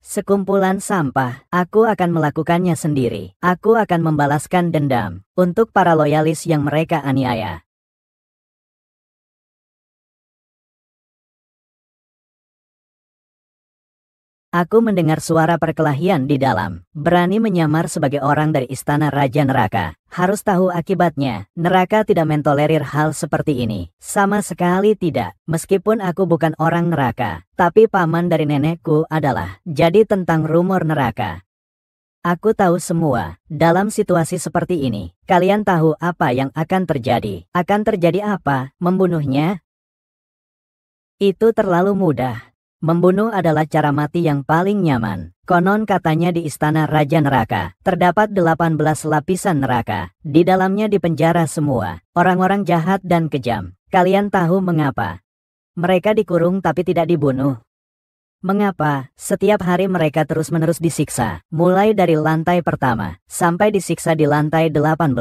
Sekumpulan sampah, aku akan melakukannya sendiri. Aku akan membalaskan dendam untuk para loyalis yang mereka aniaya. Aku mendengar suara perkelahian di dalam. Berani menyamar sebagai orang dari istana Raja Neraka. Harus tahu akibatnya. Neraka tidak mentolerir hal seperti ini. Sama sekali tidak. Meskipun aku bukan orang neraka. Tapi paman dari nenekku adalah. Jadi tentang rumor neraka. Aku tahu semua. Dalam situasi seperti ini. Kalian tahu apa yang akan terjadi. Akan terjadi apa? Membunuhnya? Itu terlalu mudah. Membunuh adalah cara mati yang paling nyaman. Konon katanya di istana Raja Neraka, terdapat 18 lapisan neraka. Di dalamnya dipenjara semua, orang-orang jahat dan kejam. Kalian tahu mengapa? Mereka dikurung tapi tidak dibunuh. Mengapa? Setiap hari mereka terus-menerus disiksa, mulai dari lantai pertama, sampai disiksa di lantai 18.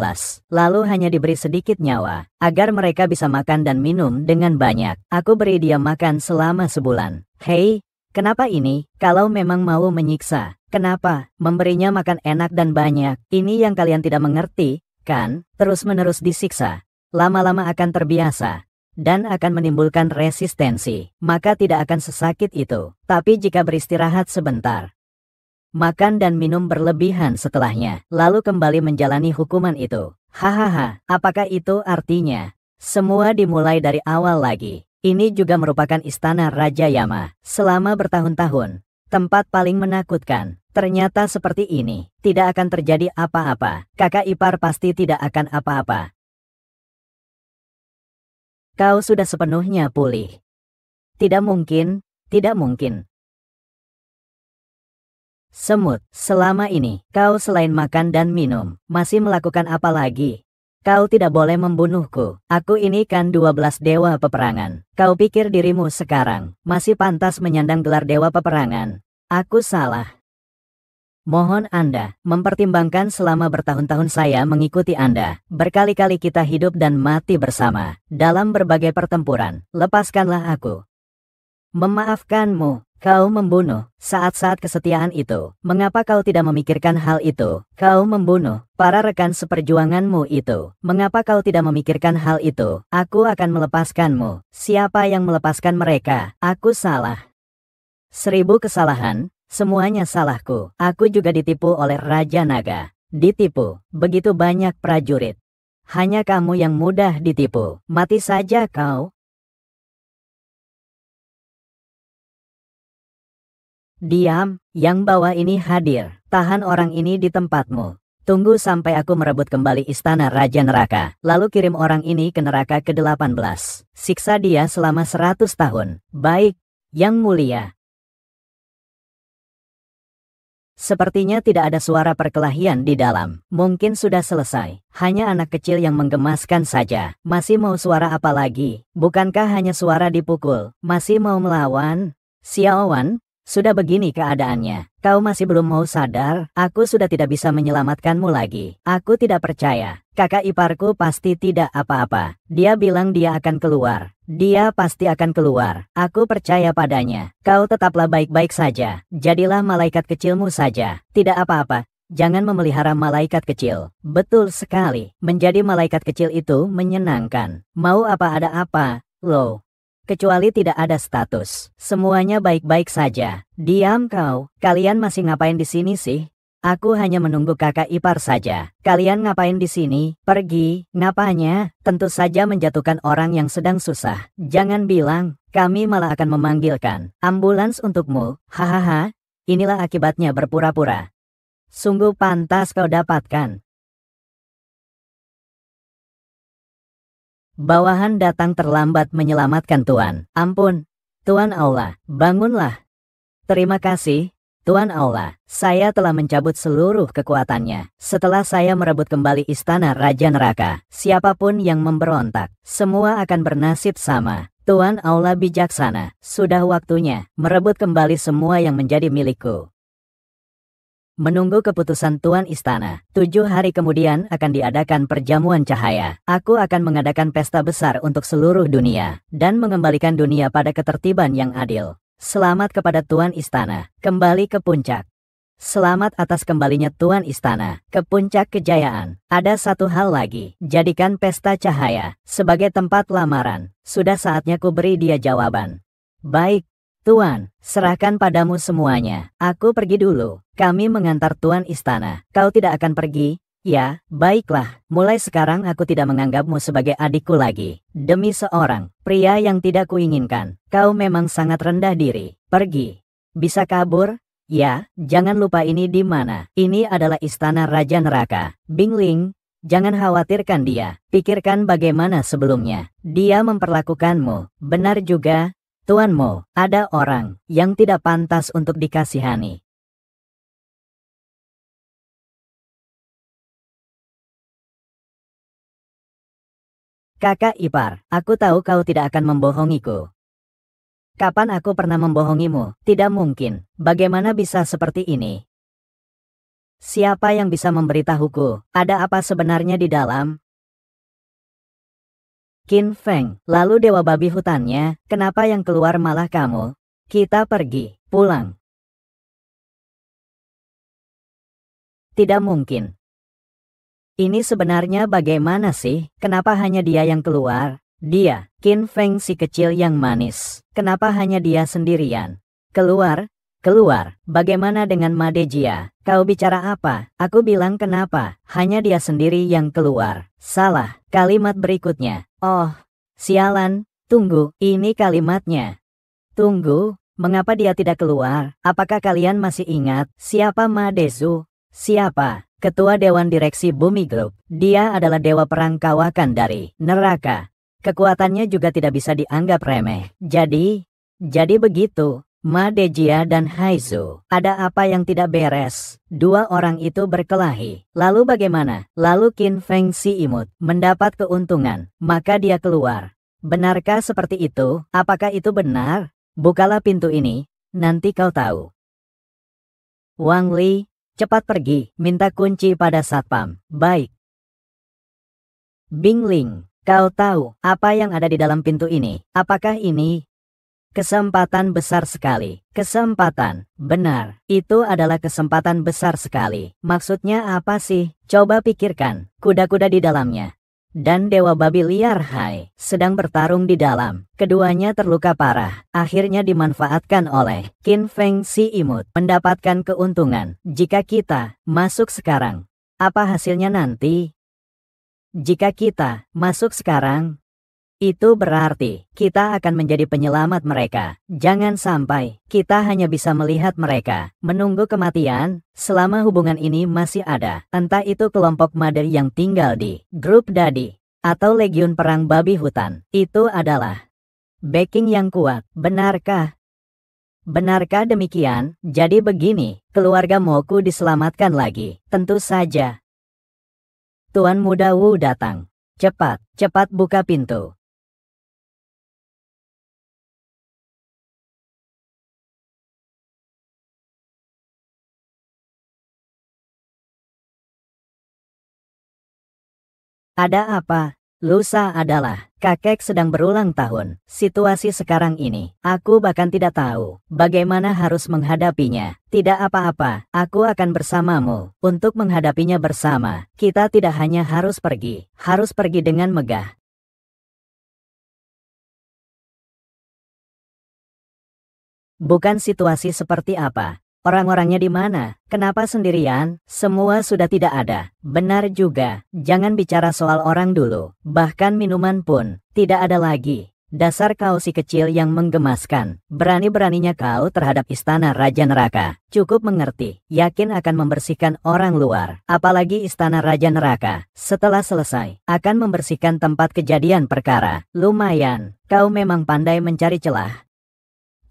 Lalu hanya diberi sedikit nyawa, agar mereka bisa makan dan minum dengan banyak. Aku beri dia makan selama sebulan. Hei, kenapa ini? Kalau memang mau menyiksa, kenapa memberinya makan enak dan banyak? Ini yang kalian tidak mengerti, kan? Terus-menerus disiksa, lama-lama akan terbiasa. Dan akan menimbulkan resistensi, maka tidak akan sesakit itu. Tapi jika beristirahat sebentar, makan dan minum berlebihan setelahnya, lalu kembali menjalani hukuman itu. Hahaha, apakah itu artinya? Semua dimulai dari awal lagi. Ini juga merupakan istana Raja Yama. Selama bertahun-tahun, tempat paling menakutkan. Ternyata seperti ini, tidak akan terjadi apa-apa. Kakak ipar pasti tidak akan apa-apa. Kau sudah sepenuhnya pulih. Tidak mungkin, tidak mungkin. Semut, selama ini, kau selain makan dan minum, masih melakukan apa lagi? Kau tidak boleh membunuhku. Aku ini kan 12 dewa peperangan. Kau pikir dirimu sekarang masih pantas menyandang gelar dewa peperangan? Aku salah. Mohon Anda mempertimbangkan selama bertahun-tahun saya mengikuti Anda. Berkali-kali kita hidup dan mati bersama dalam berbagai pertempuran. Lepaskanlah aku. Memaafkanmu. Kau membunuh saat-saat kesetiaan itu. Mengapa kau tidak memikirkan hal itu? Kau membunuh para rekan seperjuanganmu itu. Mengapa kau tidak memikirkan hal itu? Aku akan melepaskanmu. Siapa yang melepaskan mereka? Aku salah. 1000 kesalahan. Semuanya salahku. Aku juga ditipu oleh Raja Naga. Ditipu. Begitu banyak prajurit. Hanya kamu yang mudah ditipu. Mati saja kau. Diam, yang bawa ini hadir. Tahan orang ini di tempatmu. Tunggu sampai aku merebut kembali istana Raja Neraka. Lalu kirim orang ini ke neraka ke-18. Siksa dia selama 100 tahun. Baik, Yang Mulia. Sepertinya tidak ada suara perkelahian di dalam. Mungkin sudah selesai. Hanya anak kecil yang menggemaskan saja. Masih mau suara apa lagi? Bukankah hanya suara dipukul? Masih mau melawan? Xiaowan, sudah begini keadaannya. Kau masih belum mau sadar? Aku sudah tidak bisa menyelamatkanmu lagi. Aku tidak percaya. Kakak iparku pasti tidak apa-apa. Dia bilang dia akan keluar. Dia pasti akan keluar. Aku percaya padanya. Kau tetaplah baik-baik saja. Jadilah malaikat kecilmu saja. Tidak apa-apa. Jangan memelihara malaikat kecil. Betul sekali. Menjadi malaikat kecil itu menyenangkan. Mau apa ada apa, loh. Kecuali tidak ada status. Semuanya baik-baik saja. Diam kau. Kalian masih ngapain di sini sih? Aku hanya menunggu kakak ipar saja. Kalian ngapain di sini? Pergi. Ngapanya? Tentu saja menjatuhkan orang yang sedang susah. Jangan bilang, kami malah akan memanggilkan ambulans untukmu. Hahaha. Inilah akibatnya berpura-pura. Sungguh pantas kau dapatkan. Bawahan datang terlambat menyelamatkan Tuan. Ampun, Tuan Aula, bangunlah. Terima kasih, Tuan Aula. Saya telah mencabut seluruh kekuatannya. Setelah saya merebut kembali istana Raja Neraka, siapapun yang memberontak, semua akan bernasib sama. Tuan Aula bijaksana, sudah waktunya merebut kembali semua yang menjadi milikku. Menunggu keputusan Tuan Istana. 7 hari kemudian akan diadakan perjamuan cahaya. Aku akan mengadakan pesta besar untuk seluruh dunia dan mengembalikan dunia pada ketertiban yang adil. Selamat kepada Tuan Istana, kembali ke puncak. Selamat atas kembalinya Tuan Istana ke puncak kejayaan. Ada satu hal lagi, jadikan pesta cahaya sebagai tempat lamaran. Sudah saatnya ku beri dia jawaban. Baik, Tuan, serahkan padamu semuanya. Aku pergi dulu. Kami mengantar Tuan Istana. Kau tidak akan pergi? Ya, baiklah. Mulai sekarang aku tidak menganggapmu sebagai adikku lagi. Demi seorang pria yang tidak kuinginkan, kau memang sangat rendah diri. Pergi. Bisa kabur? Ya, jangan lupa ini di mana. Ini adalah istana Raja Neraka. Bingling, jangan khawatirkan dia. Pikirkan bagaimana sebelumnya dia memperlakukanmu. Benar juga, tuanmu. Ada orang yang tidak pantas untuk dikasihani. Kakak ipar, aku tahu kau tidak akan membohongiku. Kapan aku pernah membohongimu? Tidak mungkin. Bagaimana bisa seperti ini? Siapa yang bisa memberitahuku? Ada apa sebenarnya di dalam? Qin Feng, lalu dewa babi hutannya, kenapa yang keluar malah kamu? Kita pergi, pulang. Tidak mungkin. Ini sebenarnya bagaimana sih? Kenapa hanya dia yang keluar? Dia, Qin Feng si kecil yang manis. Kenapa hanya dia sendirian? Keluar? Keluar. Bagaimana dengan Made Jia? Kau bicara apa? Aku bilang kenapa? Hanya dia sendiri yang keluar. Salah. Kalimat berikutnya. Oh, sialan. Tunggu, ini kalimatnya. Tunggu, mengapa dia tidak keluar? Apakah kalian masih ingat siapa Made Zhu? Siapa? Ketua Dewan Direksi Bumi Group. Dia adalah dewa perang kawakan dari neraka. Kekuatannya juga tidak bisa dianggap remeh. Jadi begitu. Made Jia dan Haizu. Ada apa yang tidak beres? Dua orang itu berkelahi. Lalu bagaimana? Lalu Qin Feng si imut mendapat keuntungan. Maka dia keluar. Benarkah seperti itu? Apakah itu benar? Bukalah pintu ini. Nanti kau tahu. Wang Li, cepat pergi, minta kunci pada satpam. Baik. Bingling, kau tahu apa yang ada di dalam pintu ini? Apakah ini kesempatan besar sekali? Kesempatan, benar. Itu adalah kesempatan besar sekali. Maksudnya apa sih? Coba pikirkan, kuda-kuda di dalamnya. Dan Dewa Babi Liar Hai sedang bertarung di dalam. Keduanya terluka parah. Akhirnya dimanfaatkan oleh Qin Feng si imut. Mendapatkan keuntungan. Jika kita masuk sekarang, apa hasilnya nanti? Jika kita masuk sekarang, itu berarti kita akan menjadi penyelamat mereka. Jangan sampai kita hanya bisa melihat mereka menunggu kematian selama hubungan ini masih ada. Entah itu kelompok Mother yang tinggal di grup Dadi atau Legiun Perang Babi Hutan. Itu adalah backing yang kuat. Benarkah? Benarkah demikian? Jadi begini, keluarga Moku diselamatkan lagi. Tentu saja. Tuan Muda Wu datang. Cepat, cepat buka pintu. Ada apa? Lusa adalah kakek sedang berulang tahun. Situasi sekarang ini, aku bahkan tidak tahu bagaimana harus menghadapinya. Tidak apa-apa, aku akan bersamamu untuk menghadapinya bersama. Kita tidak hanya harus pergi dengan megah. Bukan situasi seperti apa? Orang-orangnya di mana? Kenapa sendirian? Semua sudah tidak ada. Benar juga, jangan bicara soal orang dulu. Bahkan minuman pun tidak ada lagi. Dasar kau si kecil yang menggemaskan. Berani-beraninya kau terhadap istana Raja Neraka. Cukup mengerti, yakin akan membersihkan orang luar. Apalagi istana Raja Neraka. Setelah selesai, akan membersihkan tempat kejadian perkara. Lumayan, kau memang pandai mencari celah.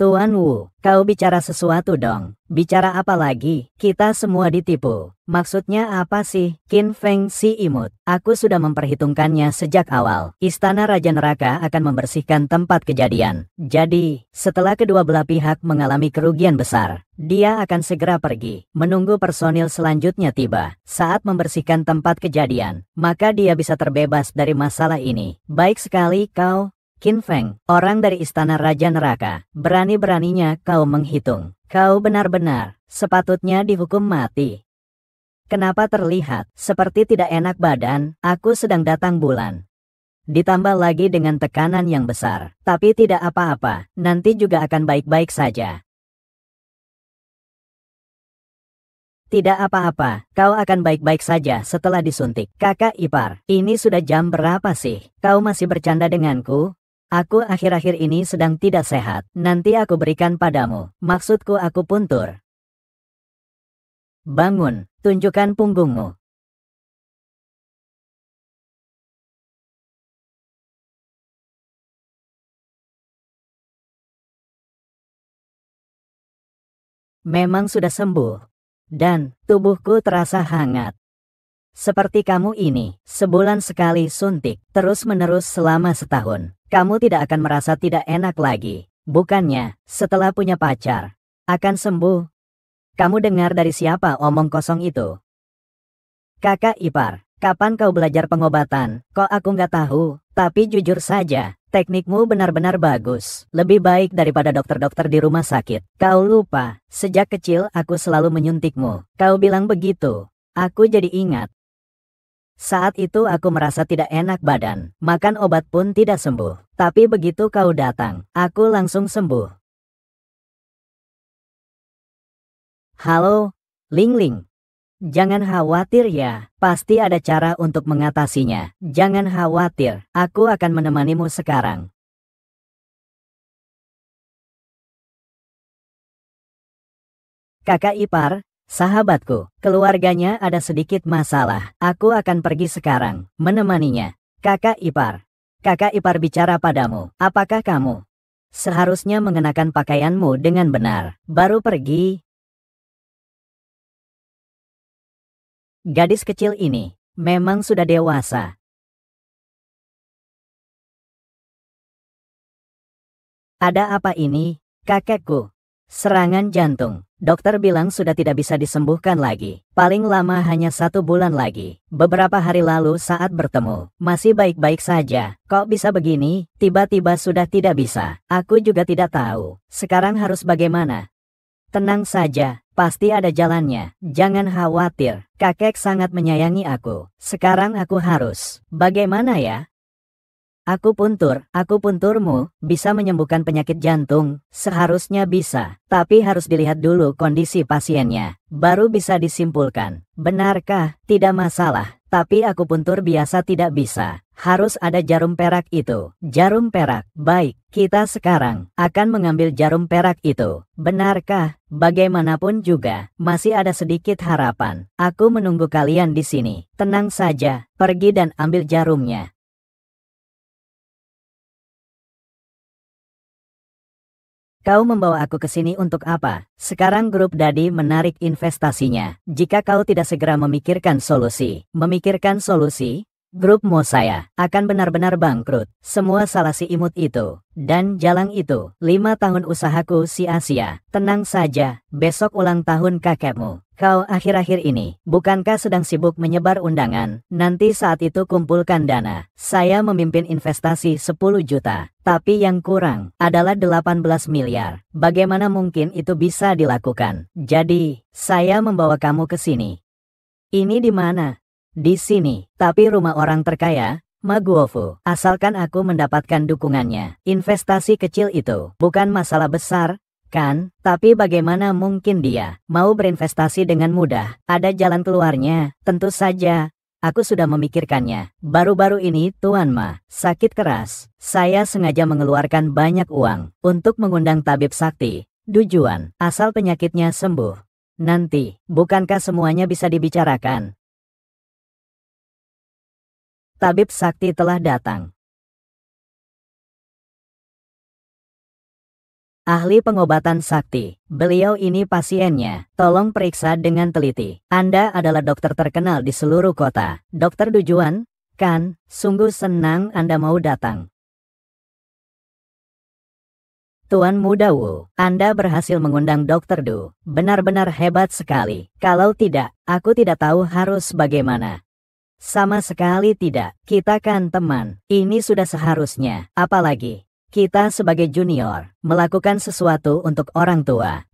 Tuan Wu, kau bicara sesuatu dong. Bicara apa lagi? Kita semua ditipu. Maksudnya apa sih? Qin Feng si imut. Aku sudah memperhitungkannya sejak awal. Istana Raja Neraka akan membersihkan tempat kejadian. Jadi, setelah kedua belah pihak mengalami kerugian besar, dia akan segera pergi, menunggu personil selanjutnya tiba. Saat membersihkan tempat kejadian, maka dia bisa terbebas dari masalah ini. Baik sekali kau. Qin Feng, orang dari Istana Raja Neraka, berani-beraninya kau menghitung. Kau benar-benar sepatutnya dihukum mati. Kenapa terlihat seperti tidak enak badan? Aku sedang datang bulan. Ditambah lagi dengan tekanan yang besar. Tapi tidak apa-apa, nanti juga akan baik-baik saja. Tidak apa-apa, kau akan baik-baik saja setelah disuntik. Kakak ipar, ini sudah jam berapa sih? Kau masih bercanda denganku? Aku akhir-akhir ini sedang tidak sehat. Nanti aku berikan padamu. Maksudku aku puntur. Bangun, tunjukkan punggungmu. Memang sudah sembuh. Dan tubuhku terasa hangat. Seperti kamu ini, sebulan sekali suntik, terus-menerus selama setahun. Kamu tidak akan merasa tidak enak lagi. Bukannya, setelah punya pacar, akan sembuh. Kamu dengar dari siapa omong kosong itu? Kakak ipar, kapan kau belajar pengobatan? Kok aku nggak tahu? Tapi jujur saja, teknikmu benar-benar bagus. Lebih baik daripada dokter-dokter di rumah sakit. Kau lupa, sejak kecil aku selalu menyuntikmu. Kau bilang begitu. Aku jadi ingat. Saat itu aku merasa tidak enak badan, makan obat pun tidak sembuh. Tapi begitu kau datang, aku langsung sembuh. Halo, Ling Ling. Jangan khawatir ya, pasti ada cara untuk mengatasinya. Jangan khawatir, aku akan menemanimu sekarang. Kakak ipar, sahabatku, keluarganya ada sedikit masalah. Aku akan pergi sekarang, menemaninya. Kakak ipar bicara padamu. Apakah kamu seharusnya mengenakan pakaianmu dengan benar, baru pergi? Gadis kecil ini memang sudah dewasa. Ada apa ini, kakekku? Serangan jantung. Dokter bilang sudah tidak bisa disembuhkan lagi. Paling lama hanya 1 bulan lagi. Beberapa hari lalu saat bertemu, masih baik-baik saja. Kok bisa begini? Tiba-tiba sudah tidak bisa. Aku juga tidak tahu. Sekarang harus bagaimana? Tenang saja, pasti ada jalannya. Jangan khawatir, kakek sangat menyayangi aku. Sekarang aku harus. Bagaimana ya? Aku punturmu, bisa menyembuhkan penyakit jantung, seharusnya bisa, tapi harus dilihat dulu kondisi pasiennya, baru bisa disimpulkan. Benarkah? Tidak masalah, tapi aku puntur biasa tidak bisa, harus ada jarum perak itu. Jarum perak, baik, kita sekarang akan mengambil jarum perak itu. Benarkah? Bagaimanapun juga, masih ada sedikit harapan. Aku menunggu kalian di sini. Tenang saja, pergi dan ambil jarumnya. Kau membawa aku ke sini untuk apa? Sekarang grup Dadi menarik investasinya. Jika kau tidak segera memikirkan solusi, grup Mo saya akan benar-benar bangkrut. Semua salah si imut itu. Dan jalan itu, 5 tahun usahaku sia-sia. Tenang saja, besok ulang tahun kakekmu. Kau akhir-akhir ini, bukankah sedang sibuk menyebar undangan? Nanti saat itu kumpulkan dana. Saya memimpin investasi 10 juta. Tapi yang kurang adalah 18 miliar. Bagaimana mungkin itu bisa dilakukan? Jadi, saya membawa kamu ke sini. Ini di mana? Di sini. Tapi rumah orang terkaya, Maguofu. Asalkan aku mendapatkan dukungannya. Investasi kecil itu bukan masalah besar, kan? Tapi bagaimana mungkin dia mau berinvestasi dengan mudah? Ada jalan keluarnya, tentu saja. Aku sudah memikirkannya. Baru-baru ini Tuan Ma sakit keras. Saya sengaja mengeluarkan banyak uang untuk mengundang tabib sakti. Tujuan, asal penyakitnya sembuh. Nanti, bukankah semuanya bisa dibicarakan? Tabib sakti telah datang. Ahli pengobatan sakti. Beliau ini pasiennya. Tolong periksa dengan teliti. Anda adalah dokter terkenal di seluruh kota. Dokter Dujuan, kan? Sungguh senang Anda mau datang. Tuan Muda Wu, Anda berhasil mengundang Dokter Du. Benar-benar hebat sekali. Kalau tidak, aku tidak tahu harus bagaimana. Sama sekali tidak. Kita kan teman. Ini sudah seharusnya. Apalagi kita sebagai junior melakukan sesuatu untuk orang tua.